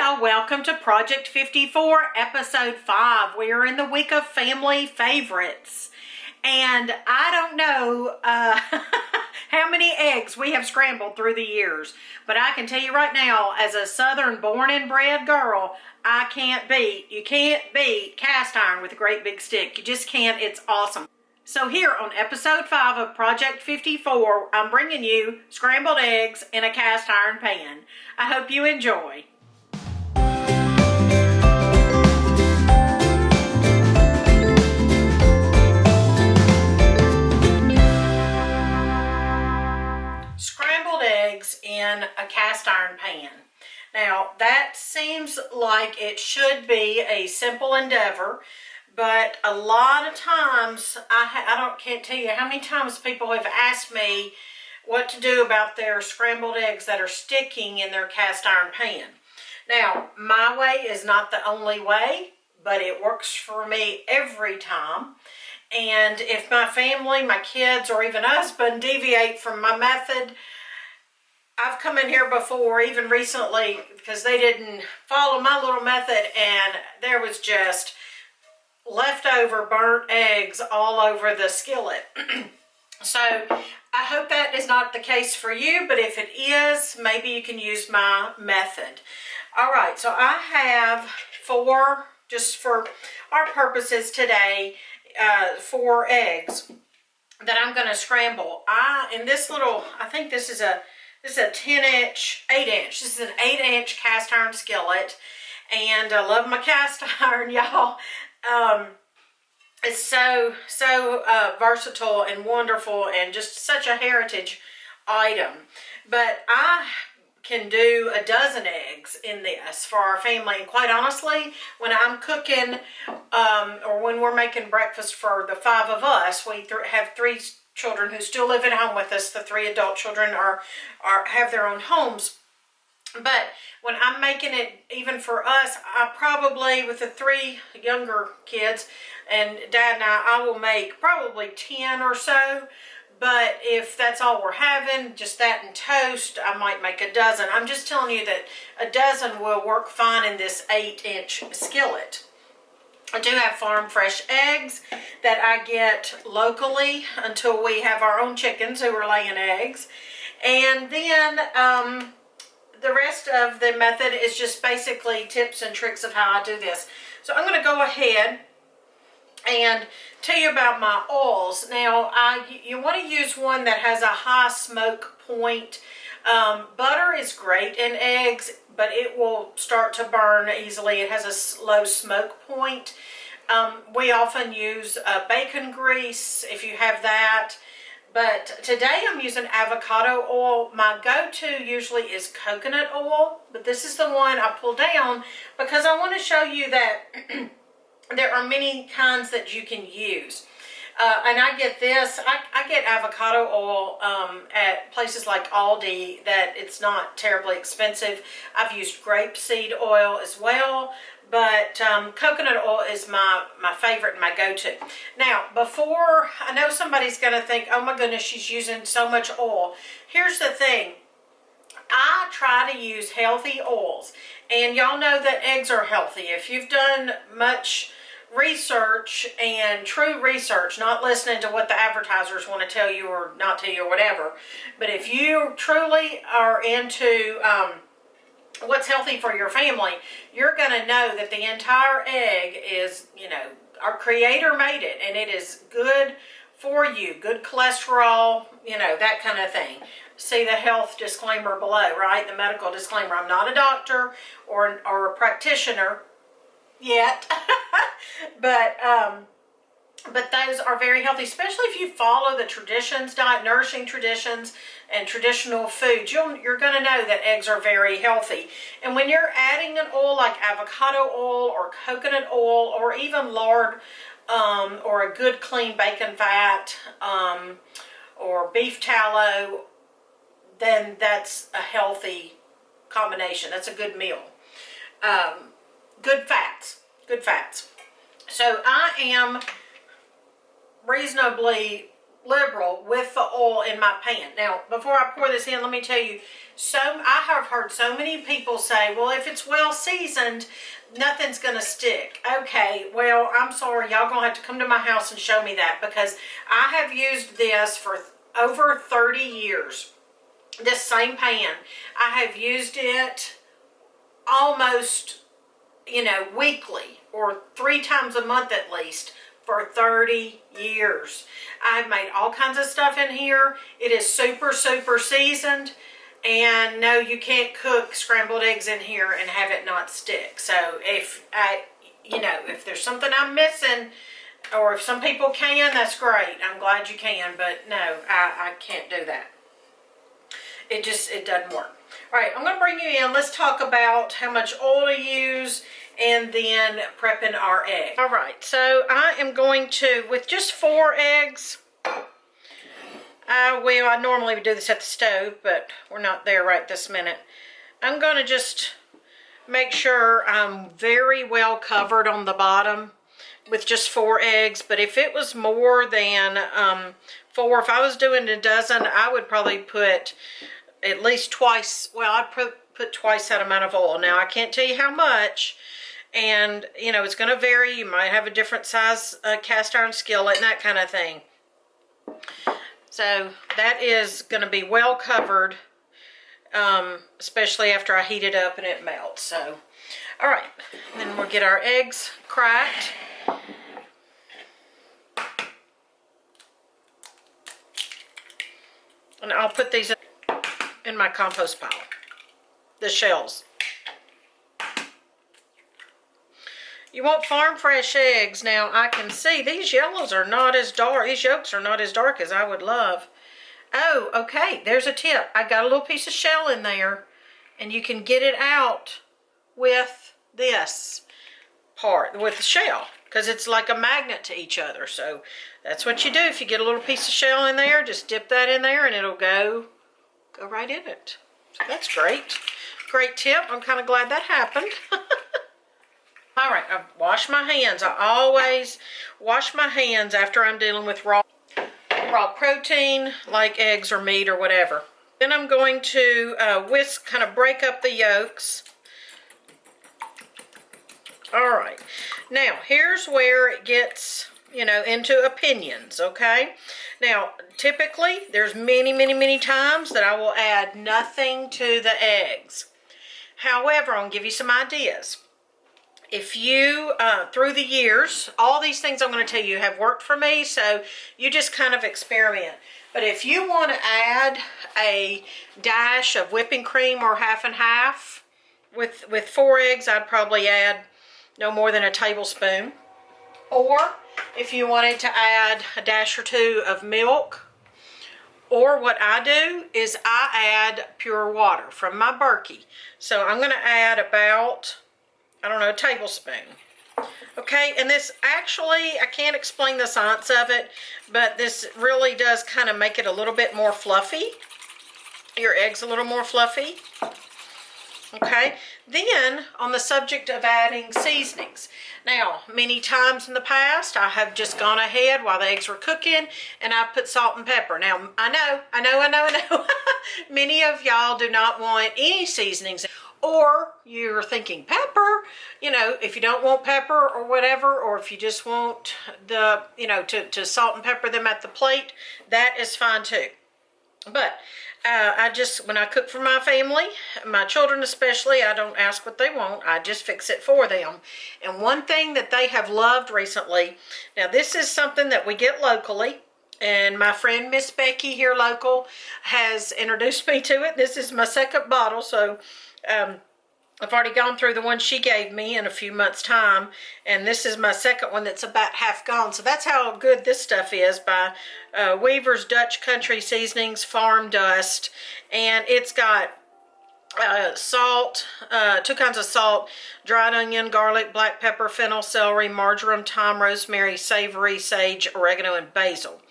y'all, welcome to Project 54, episode 5. We are in the week of family favorites. And I don't know how many eggs we have scrambled through the years. But I can tell you right now, as a southern born and bred girl, you can't beat cast iron with a great big stick. You just can't. It's awesome. So here on episode 5 of Project 54, I'm bringing you scrambled eggs in a cast iron pan. I hope you enjoy. Scrambled eggs in a cast iron pan. Now that seems like it should be a simple endeavor, but a lot of times can't tell you how many times people have asked me what to do about their scrambled eggs that are sticking in their cast iron pan. Now, my way is not the only way, but it works for me every time. And if my family, my kids, or even husband deviate from my method, I've come in here before, even recently, because they didn't follow my little method, and there was just leftover burnt eggs all over the skillet. So I hope that is not the case for you, but if it is, maybe you can use my method. All right, so I have just for our purposes today, 4 eggs that I'm going to scramble. In this little, I think this is a 8-inch. This is an 8-inch cast iron skillet, and I love my cast iron, y'all. It's so versatile and wonderful, and just such a heritage item. But I can do a dozen eggs in this for our family, and quite honestly, when I'm cooking or when we're making breakfast for the 5 of us, we have 3 children who still live at home with us. The 3 adult children have their own homes. But when I'm making it, even for us, I probably, with the 3 younger kids and Dad and I will make probably 10 or so. But if that's all we're having, just that and toast, I might make a dozen. I'm just telling you that a dozen will work fine in this 8-inch skillet. I do have farm fresh eggs that I get locally until we have our own chickens who are laying eggs. And then the rest of the method is just basically tips and tricks of how I do this. So I'm going to go ahead and tell you about my oils. Now, you want to use one that has a high smoke point. Butter is great in eggs, but it will start to burn easily. It has a low smoke point. We often use bacon grease if you have that. But today I'm using avocado oil. My go-to usually is coconut oil, but this is the one I pull down because I want to show you that there are many kinds that you can use. And I get this, I get avocado oil at places like Aldi that it's not terribly expensive. I've used grapeseed oil as well, but coconut oil is my favorite and my go-to. Now, before, I know somebody's going to think, oh my goodness, she's using so much oil. Here's the thing. I try to use healthy oils, and y'all know that eggs are healthy. If you've done much research, and true research, not listening to what the advertisers want to tell you or not tell you or whatever, but if you truly are into what's healthy for your family, you're going to know that the entire egg is, our Creator made it, and it is good for you, good cholesterol, that kind of thing. See the health disclaimer below, right? The medical disclaimer. I'm not a doctor or a practitioner yet, but those are very healthy, especially if you follow the traditions, nourishing traditions and traditional foods. You're going to know that eggs are very healthy. And when you're adding an oil like avocado oil or coconut oil or even lard or a good clean bacon fat or beef tallow, then that's a healthy combination. That's a good meal. Good fats. So I am reasonably liberal with the oil in my pan. Now, before I pour this in, let me tell you, I have heard so many people say, well, if it's well seasoned, nothing's gonna stick. Okay, well, I'm sorry, y'all gonna have to come to my house and show me that, because I have used this for over 30 years. This same pan, I have used it almost, you know, weekly or 3 times a month at least for 30 years. I've made all kinds of stuff in here. It is super, super seasoned. And no, you can't cook scrambled eggs in here and have it not stick. So if if there's something I'm missing, or if some people can, that's great. I'm glad you can, but no, I can't do that. It doesn't work. All right, I'm going to bring you in. Let's talk about how much oil to use and then prepping our egg. All right, so I am going to, with just 4 eggs, I normally would do this at the stove, but we're not there right this minute. I'm going to just make sure I'm very well covered on the bottom with just 4 eggs. But if it was more than 4, if I was doing a dozen, I would probably put at least twice, well, I'd put twice that amount of oil. Now, I can't tell you how much, and, you know, it's going to vary. You might have a different size cast iron skillet and that kind of thing. So that is going to be well covered, especially after I heat it up and it melts. So, all right, then we'll get our eggs cracked. And I'll put these in my compost pile, the shells. You want farm fresh eggs. Now I can see these yellows are not as dark. These yolks are not as dark as I would love. Oh, okay, there's a tip. I got a little piece of shell in there, and you can get it out with this part, with the shell, because it's like a magnet to each other. So that's what you do. If you get a little piece of shell in there, just dip that in there and it'll go right in it. So that's great. Great tip. I'm kind of glad that happened. All right, I've washed my hands. I always wash my hands after I'm dealing with raw protein, like eggs or meat or whatever. Then I'm going to whisk, kind of break up the yolks. All right, now here's where it gets, you know, into opinions, okay? Now, typically, there's many times that I will add nothing to the eggs. However, I'll give you some ideas. If you, through the years, all these things I'm going to tell you have worked for me, so you just kind of experiment. But if you want to add a dash of whipping cream or half and half, with 4 eggs, I'd probably add no more than a tablespoon. Or if you wanted to add a dash or 2 of milk, or what I do is I add pure water from my Berkey. So I'm going to add about, I don't know, a tablespoon. Okay, and this actually, I can't explain the science of it, but this really does kind of make it a little bit more fluffy. Your egg's a little more fluffy. Okay, then on the subject of adding seasonings. Now, many times in the past, I have just gone ahead while the eggs were cooking and I put salt and pepper. Now, I know. Many of y'all do not want any seasonings. Or you're thinking pepper, you know, if you don't want pepper or whatever, or if you just want the, you know, to salt and pepper them at the plate, that is fine too. But I just, when I cook for my family, my children especially, I don't ask what they want. I just fix it for them. And one thing that they have loved recently, now this is something that we get locally, and my friend Miss Becky here local has introduced me to it. This is my second bottle, so I've already gone through the one she gave me in a few months' time, and this is my second one that's about half gone. So that's how good this stuff is, by Weaver's Dutch Country Seasonings Farm Dust. And it's got salt, 2 kinds of salt, dried onion, garlic, black pepper, fennel, celery, marjoram, thyme, rosemary, savory, sage, oregano, and basil.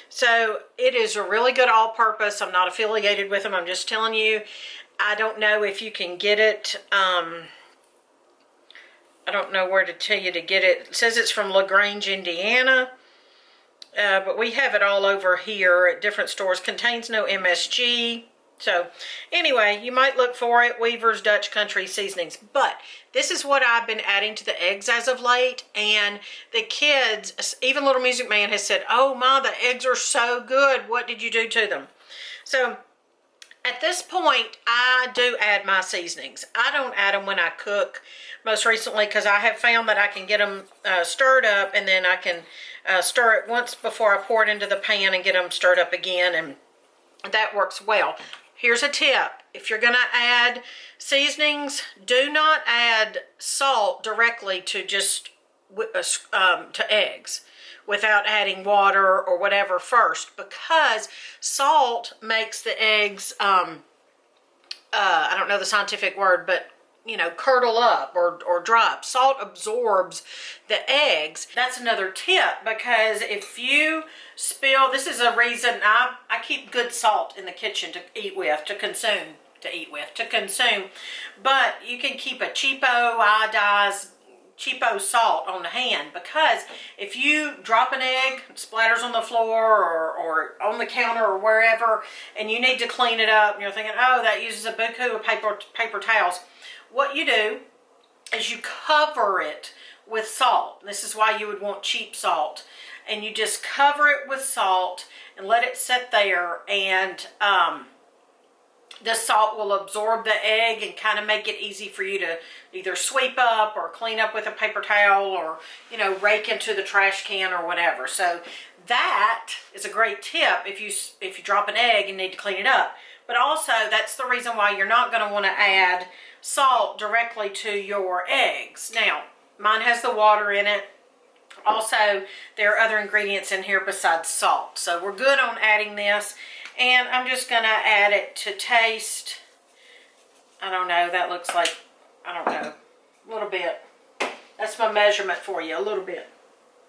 So it is a really good all-purpose. I'm not affiliated with them. I'm just telling you. I don't know if you can get it. I don't know where to tell you to get it. It says it's from LaGrange, Indiana. but we have it all over here at different stores. Contains no MSG. So anyway, you might look for it, Weaver's Dutch Country Seasonings. But this is what I've been adding to the eggs as of late. And the kids, even Little Music Man has said, oh, Ma, the eggs are so good. What did you do to them? So at this point, I do add my seasonings. I don't add them when I cook, most recently, because I have found that I can get them stirred up, and then I can stir it once before I pour it into the pan and get them stirred up again, and that works well. Here's a tip. If you're going to add seasonings, do not add salt directly to just to eggs without adding water or whatever first, because salt makes the eggs, I don't know the scientific word, but you know, curdle up or dry up. Salt absorbs the eggs. That's another tip, because if you spill, this is a reason I keep good salt in the kitchen to eat with, to consume, but you can keep a cheapo iodized cheapo salt on the hand, because if you drop an egg, it splatters on the floor or on the counter or wherever, and you need to clean it up, and you're thinking, oh, that uses a buku of paper towels. What you do is you cover it with salt. This is why you would want cheap salt. And you just cover it with salt and let it sit there, and the salt will absorb the egg and kind of make it easy for you to either sweep up or clean up with a paper towel, or, you know, rake into the trash can or whatever. So that is a great tip if you drop an egg and need to clean it up. But also, that's the reason why you're not going to want to add salt directly to your eggs. Now, mine has the water in it. Also, there are other ingredients in here besides salt. So we're good on adding this. And I'm just going to add it to taste. I don't know, that looks like, I don't know, a little bit. That's my measurement for you, a little bit.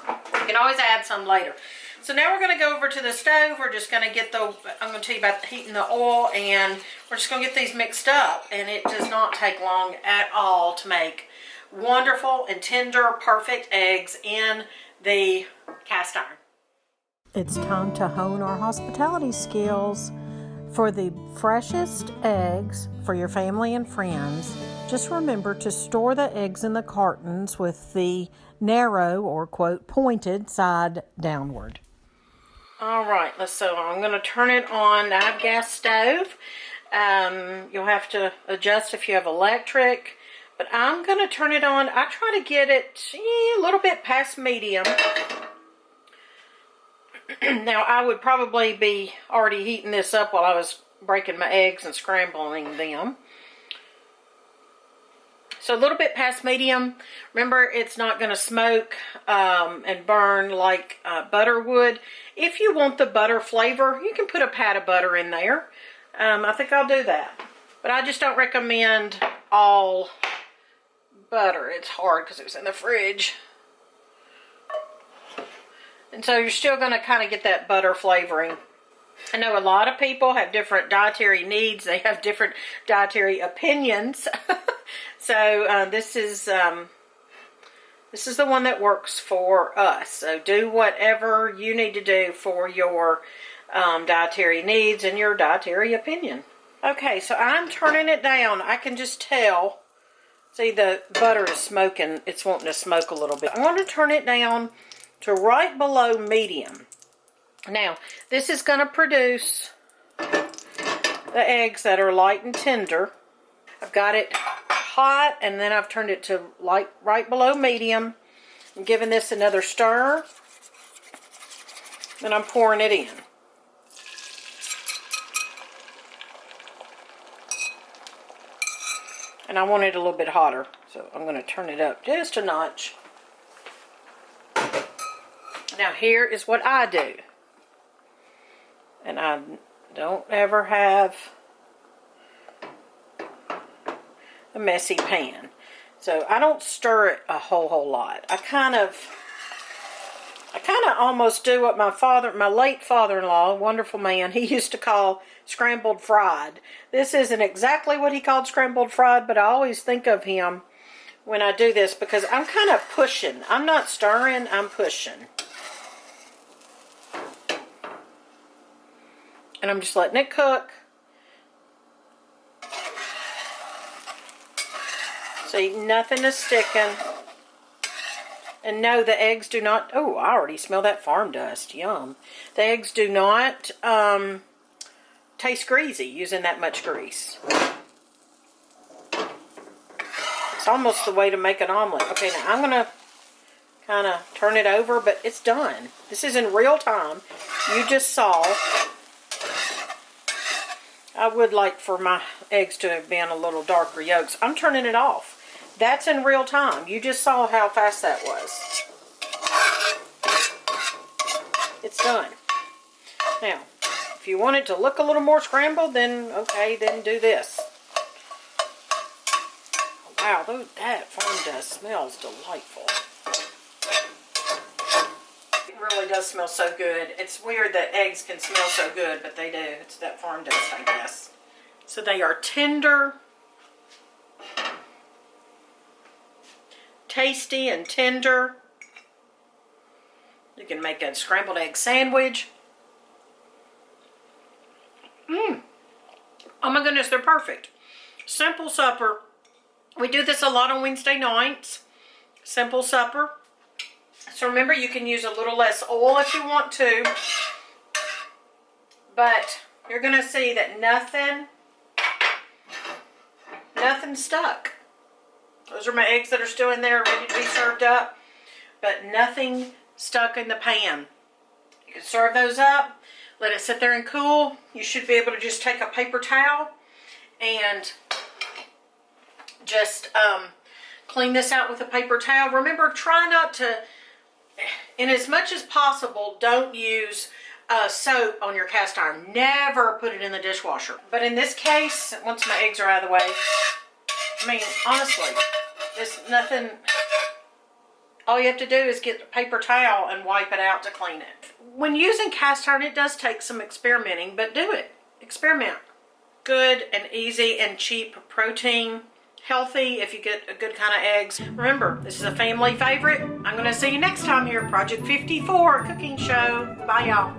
You can always add some later. So now we're going to go over to the stove. We're just going to get I'm going to tell you about heating the oil, and we're just going to get these mixed up. And it does not take long at all to make wonderful and tender, perfect eggs in the cast iron. It's time to hone our hospitality skills. For the freshest eggs for your family and friends, just remember to store the eggs in the cartons with the narrow, or quote, pointed side downward. All right, so I'm going to turn it on. I have gas stove. You'll have to adjust if you have electric, but I'm going to turn it on. I try to get it a little bit past medium. Now, I would probably be already heating this up while I was breaking my eggs and scrambling them. So a little bit past medium. Remember, it's not going to smoke and burn like butter would. If you want the butter flavor, you can put a pat of butter in there. I think I'll do that. But I just don't recommend all butter. It's hard because it was in the fridge. And so you're still going to kind of get that butter flavoring. I know a lot of people have different dietary needs. They have different dietary opinions. So this is the one that works for us. So do whatever you need to do for your dietary needs and your dietary opinion. Okay, so I'm turning it down. I can just tell. See, the butter is smoking. It's wanting to smoke a little bit. I'm going to turn it down to right below medium. Now, this is going to produce the eggs that are light and tender. I've got it hot, and then I've turned it to right below medium. I'm giving this another stir. Then I'm pouring it in. And I want it a little bit hotter, so I'm going to turn it up just a notch. Now here is what I do. And I don't ever have a messy pan. So I don't stir it a whole lot. I kind of almost do what my late father-in-law, wonderful man, he used to call scrambled fried. This isn't exactly what he called scrambled fried, but I always think of him when I do this because I'm kind of pushing. I'm not stirring, I'm pushing. And I'm just letting it cook. See, nothing is sticking. And no, the eggs do not, oh, I already smell that farm dust. Yum. The eggs do not taste greasy using that much grease. It's almost the way to make an omelet. Okay, now I'm going to kind of turn it over, but it's done. This is in real time. You just saw. I would like for my eggs to have been a little darker yolks. I'm turning it off. That's in real time. You just saw how fast that was. It's done. Now, if you want it to look a little more scrambled, then okay, then do this. Wow, that farm dust smells delightful. It really does smell so good. It's weird that eggs can smell so good, but they do. It's that farm dust, I guess. So they are tender, tasty and tender. You can make a scrambled egg sandwich. Oh my goodness, they're perfect. Simple supper. We do this a lot on Wednesday nights. Simple supper. So remember, you can use a little less oil if you want to. But you're going to see that nothing stuck. Those are my eggs that are still in there, ready to be served up. But nothing stuck in the pan. You can serve those up. Let it sit there and cool. You should be able to just take a paper towel and just clean this out with a paper towel. Remember, try not to, and as much as possible, don't use soap on your cast iron. Never put it in the dishwasher. But in this case, once my eggs are out of the way, I mean, honestly, there's nothing. All you have to do is get a paper towel and wipe it out to clean it. When using cast iron, it does take some experimenting, but do it. Experiment. Good and easy and cheap protein. Healthy if you get a good kind of eggs. Remember, this is a family favorite. I'm going to see you next time here at Project 54 Cooking Show. Bye, y'all.